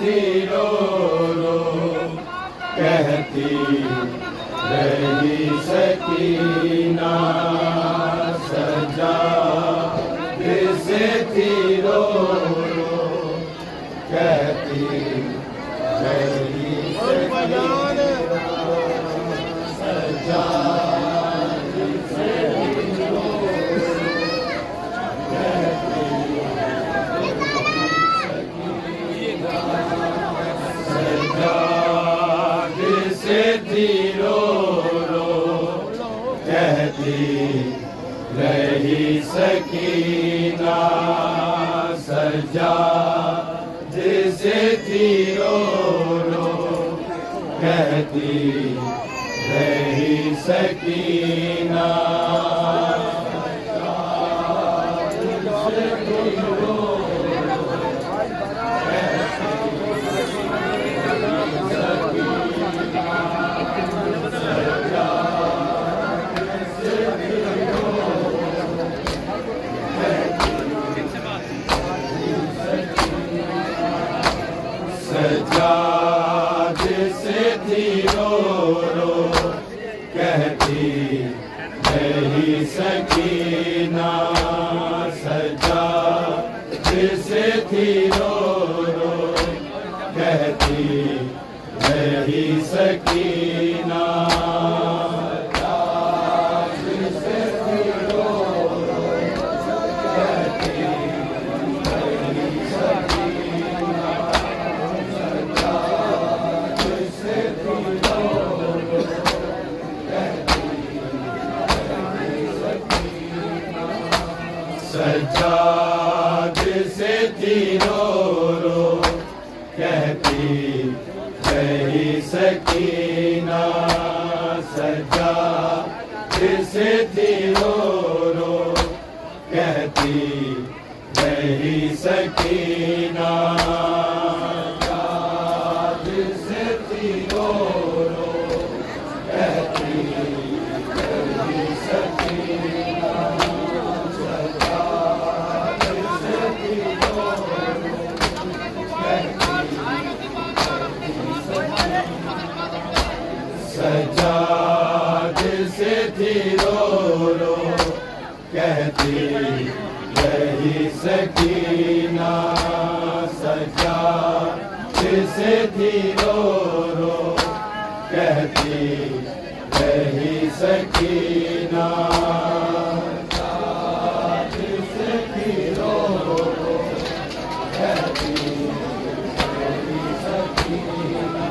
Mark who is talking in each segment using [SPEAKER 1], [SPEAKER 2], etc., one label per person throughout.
[SPEAKER 1] थी रो रो कहती रही सकीना सजा से थी रो रो कहती रही सजा रो रो कहती रही सकीना सजा जिसे थी रो रो कहती रही सकीना सजा जिसे थी रो रो कहती रही सकीना सजा जिसे थी रो रो कहती रही सकीना सजा जिसे थी रो रो कहती रही सकीना सजा जिसे थी रो रो कहती रही सकीना जिसे थी रो रो कहती रही सकीना सजा जिसे थी रो रो कहती रही सकीना सजा जिसे थी रो रो कहती रही सकीना जिसे थी रो रो कहती रही सकीना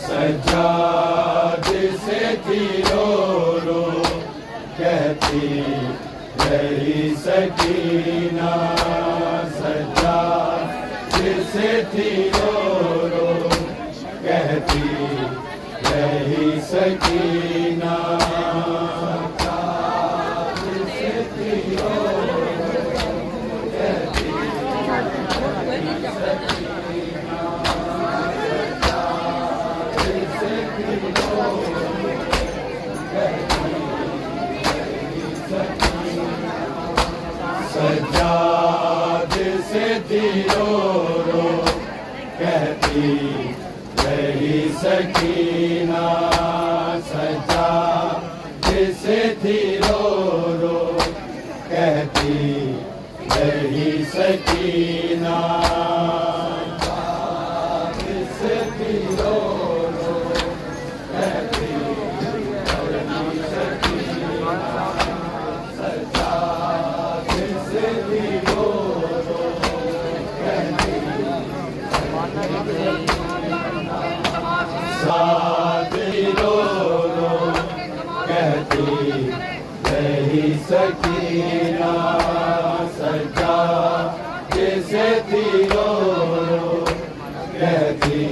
[SPEAKER 1] सजा जिसे थी रो रो कहती रही सकीना सजा जिसे थी रो रो कहती रही सकीना जिसे थी रो सजा जिसे थी रो रो कहती रही सकीना सजा जिसे थी रो रो कहती रही सकीना जिसे थी रो रो कहती रही सकीना सजा जिसे थी रो रो कहती साथ रो रो कहती रही सकीना सजा जिसे थी रो रो कहती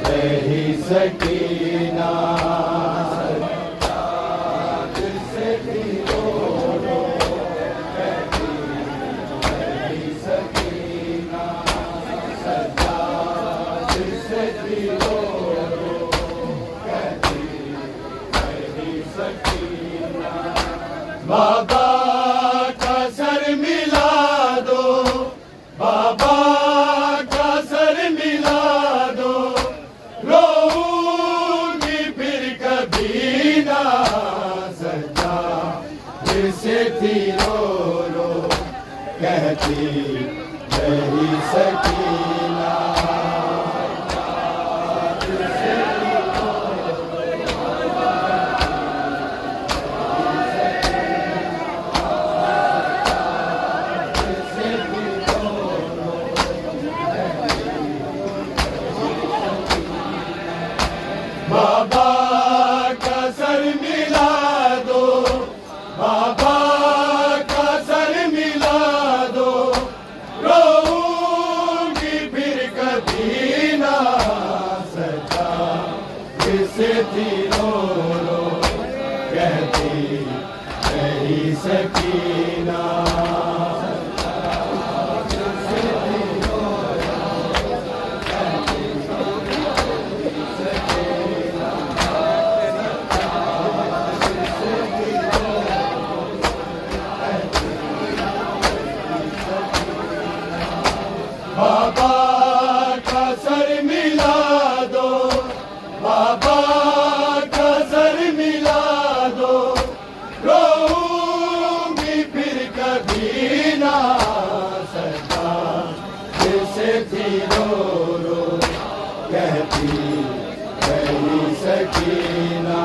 [SPEAKER 1] रही सकीना सजा जिसे थी रो रो कहती रही सकीना सजा जिसे थी रो रो कहती रही सकीना। बाबा का सर मिला दो, बाबा का सर मिला दो, रोऊंगी फिर कभी ना सजा। जिसे थी रो रो कहती रही सकीना। बाबा का सर मिला दो, बाबा का सर मिला दो, रोऊंगी फिर कभी ना सजा। जिसे थी रो रो कहती रही सकीना। बाबा का सर मिला दो, बाबा का सर मिला दो, रोऊंगी फिर कभी ना सजा। जिसे थी रो रो कहती रही सकीना।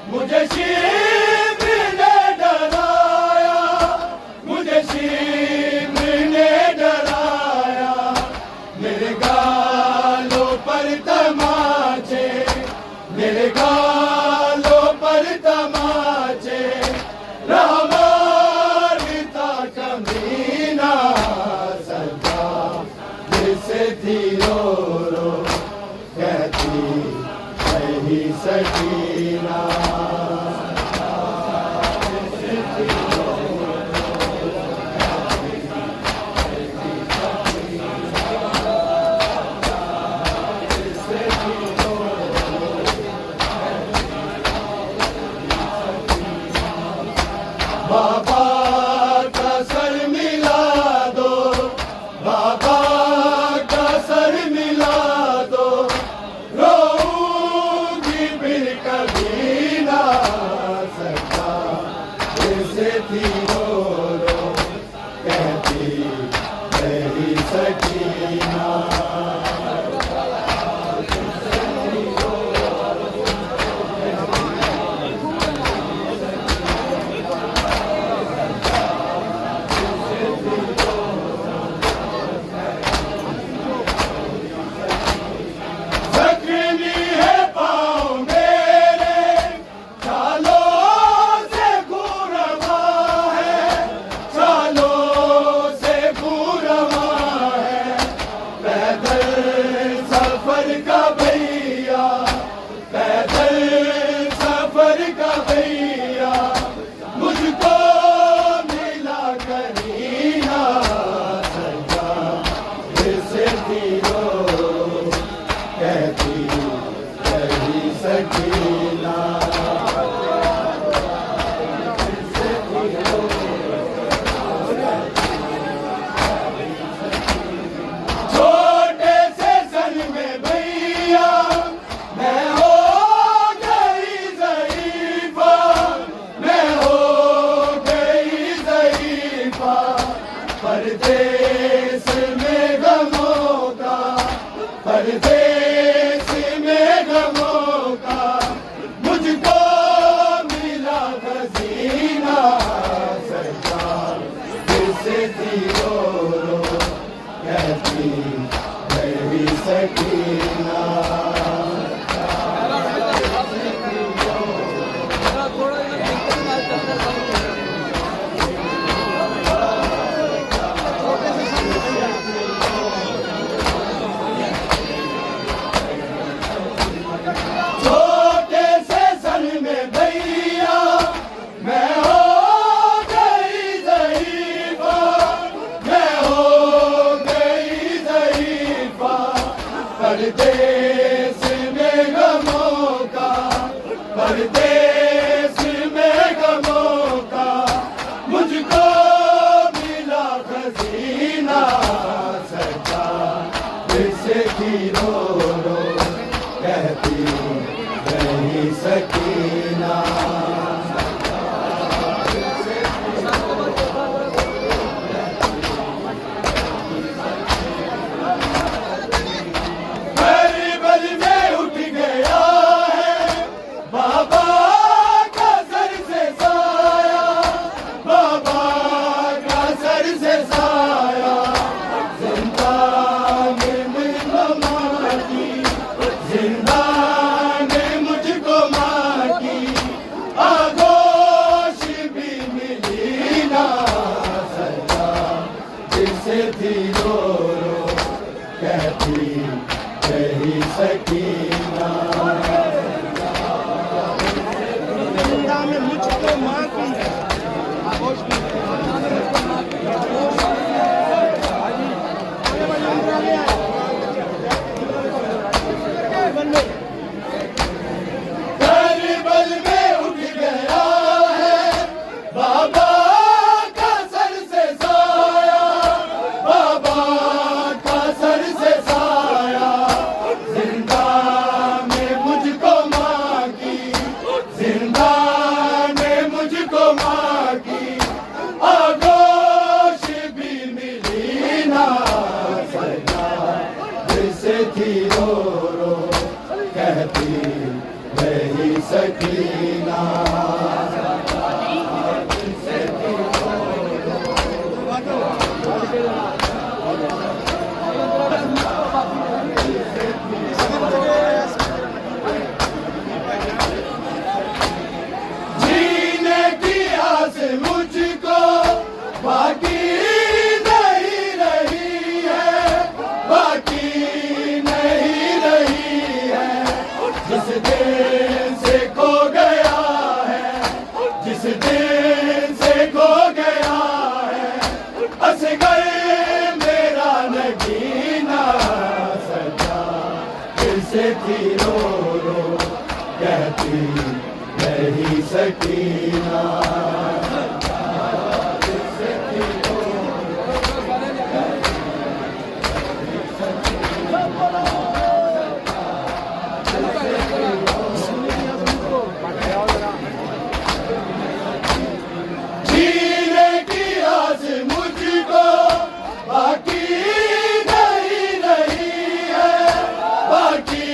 [SPEAKER 1] मुझे शिब्र ने डराया, मुझे शिब्र ने डराया। मेरे गालों पर तमाचे, मेरे गालों पर तमाचे, रहमारता कमीना सजा। जिसे थी रो रो कहती रही सकीना। बाबा का सर मिला दो, बाबा का सर मिला दो, रोऊंगी फिर कभी ना सजा। जिसे थी रो रो कहती रही सकीना। परदेस में गमों का, परदेस में गमों का, मुझको मिला खजीना सरकार। जिसे थी रो रो कहती रही सकीना। परदेस में गमों का, परदेस में गमों का मुझको मिला खजीना। सरकार से थी रो रो कहती रही सकीना। सकीना में मुझको मां की बल में उठ गया है बाबा का सर से साया, बाबा का सर से साया। जिंदा में मुझको मां की, जिंदा में मुझको मां की आगोश भी मिली ना। सरकार से थी रो रो कहती रही सकीना। जीने की आस मुझको बाकी नहीं रही है, बाकी नहीं रही है। जिस दिन से खो गया है, जिस दिन से खो गया है असगर मेरा नगीना। सरकार से थी रो रो कहती रही सकीना। जीने की आस मुझको बाकी नहीं रही है, बाकी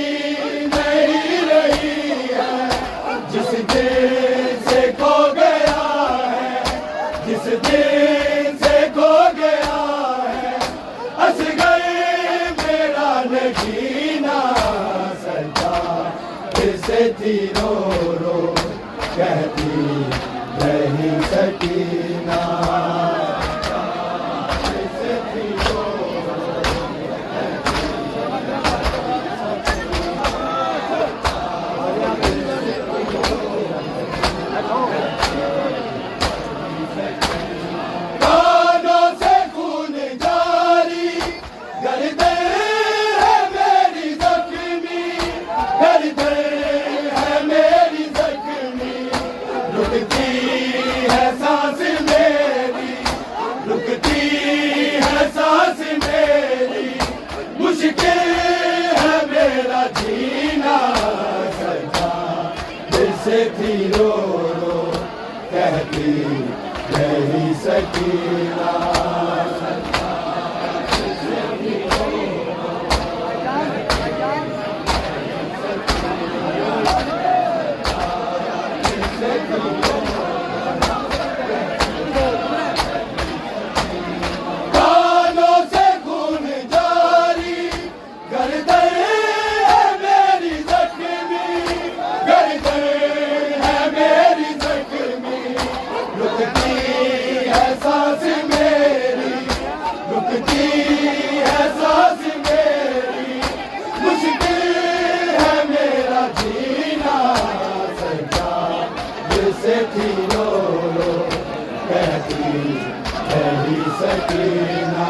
[SPEAKER 1] नहीं रही है। जिस दिन से खो गया है, जिस दिन से खो गया है असगर मेरा नगीना। सरकार से थी रो रो कहती रही सकीना। कानों से खून जारी गर्दन है मेरी जख्मी, गर्दन है मेरी जख्मी। रुकती है सांस मेरी, रुकती है सांस मेरी। मुश्किल है मेरा जीना। सरकार से थी रो रो कहती रही सकीना। कानों से खून जारी गर्दन है मेरी जख्मी, गर्दन है मेरी जख्मी। रुकती है सांस मेरी, रुकती है सांस मेरी। मुश्किल है मेरा जीना। सरकार से थी रो रो कहती रही सकीना।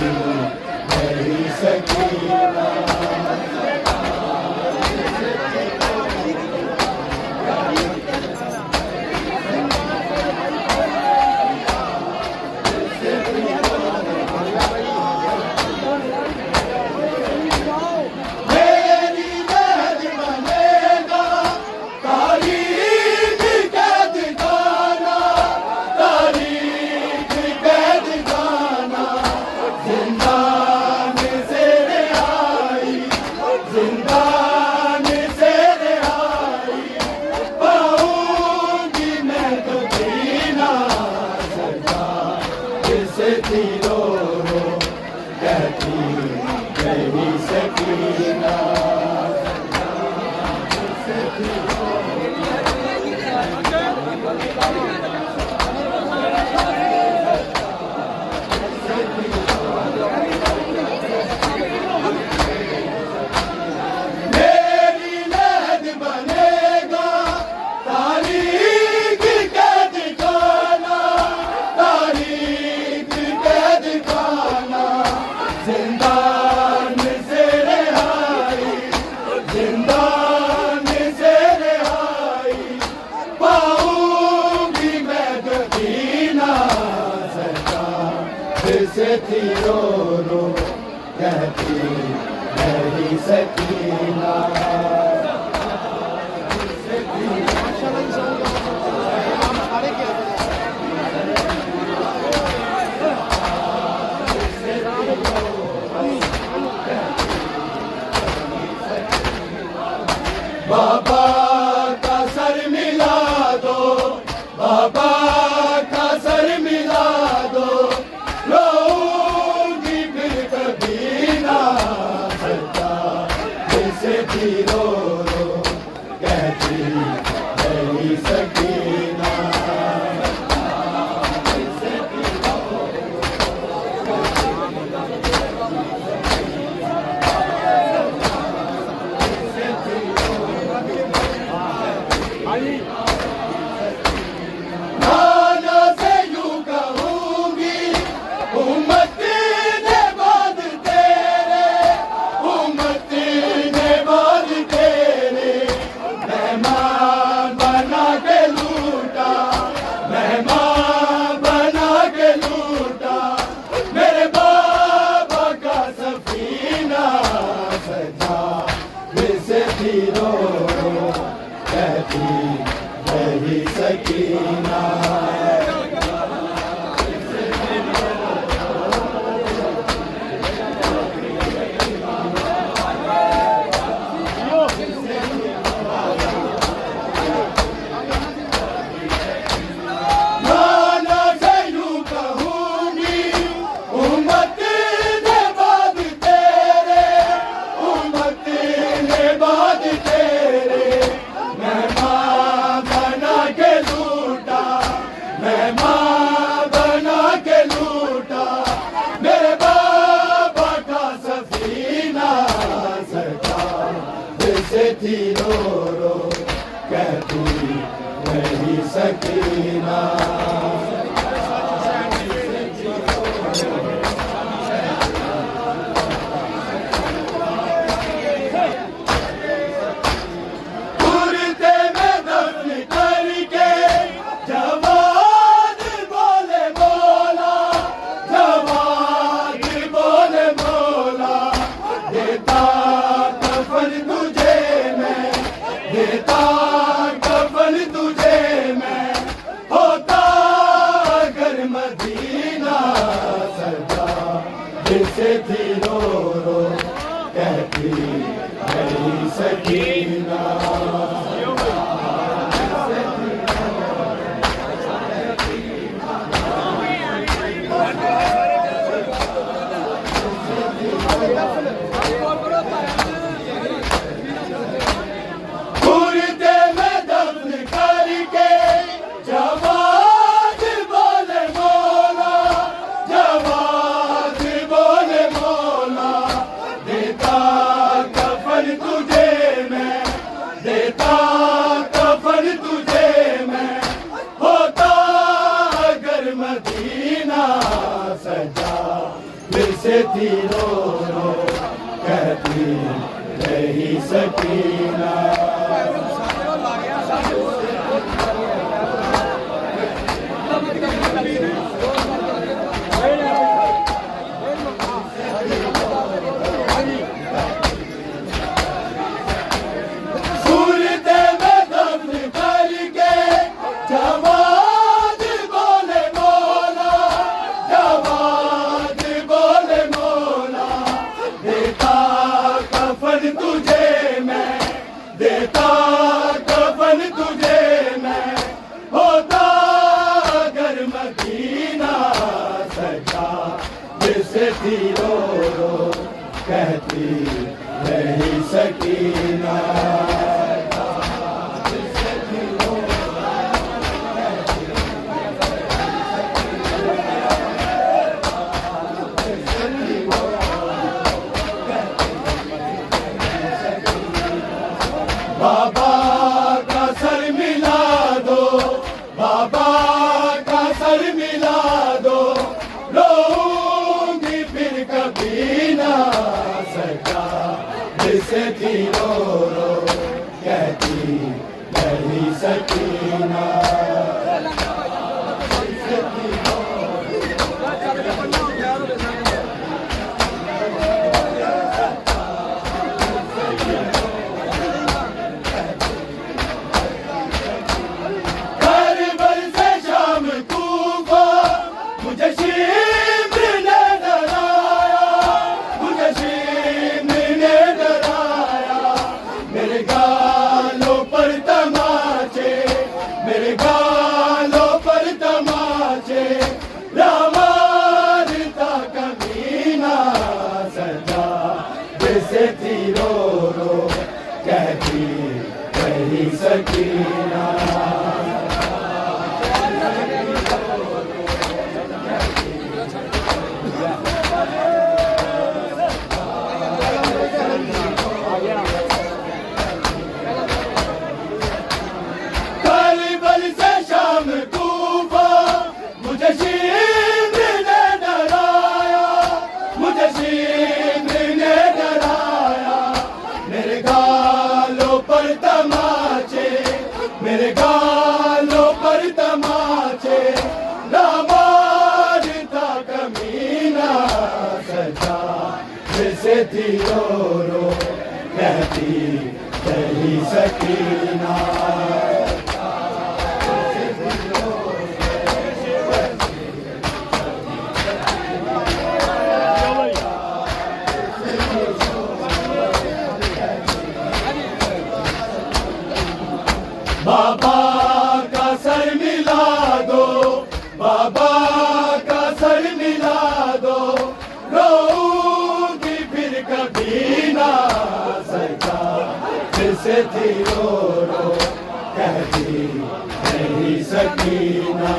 [SPEAKER 1] मेरी सकीना से थी रो कहती मेरी सकीना बाबा का सर मिला दो, बाबा का सर मिला दो, रोऊंगी फिर कभी ना सकता जैसे थी रो कहती मेरी सकीना कहती मेरी सकीना थी रो कहती मेरी सकीना कुर्ते में दफन करके जवान बोले बोला, जवान बोले बोला, देता कफन तुझे देता कफन तुझे मैं, होता अगर मदीना सदा जिसे थी रो कहती मेरी सकीना तुझे मैं फिर से थी रो रो कहती रही सकीना। देता कफन तुझे मैं होता अगर मदीना सजा जिसे थी रो रो कहती रही सकीना। बाबा का सर मिला दो, बाबा का सर मिला दो, रोऊंगी फिर कभी ना सका जिसे थी रो रो कहती रही सकीना। मेरे गालों पर तमाचे रामारता कमीना सजा जैसे थी रो रो कहती रही सकीना। मेरे गालों पर तमाचे रामारता कमीना सजा जैसे थी रो रो कहती रही सकीना। बाबा का सर मिला दो, बाबा का सर मिला दो, रोऊंगी फिर कभी ना सका जिसे थी रो रो कहती रही सकीना।